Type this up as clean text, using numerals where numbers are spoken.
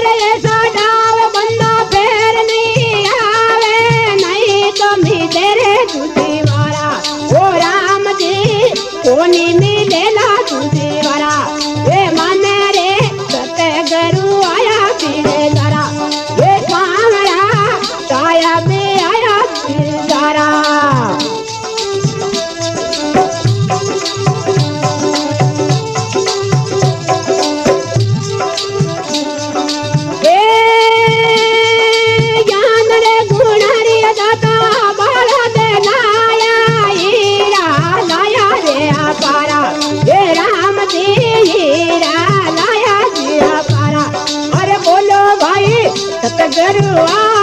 अरे ऐसा डाव बंदा फेर नहीं आवे नहीं तो तेरे तुझे वारा ओ राम जी कोनी मिलेला तुझे वारा ये मन रे सतगुरु आया पीरे तारा ये स्वामरा काया में आया पीरे तारा सतगुरु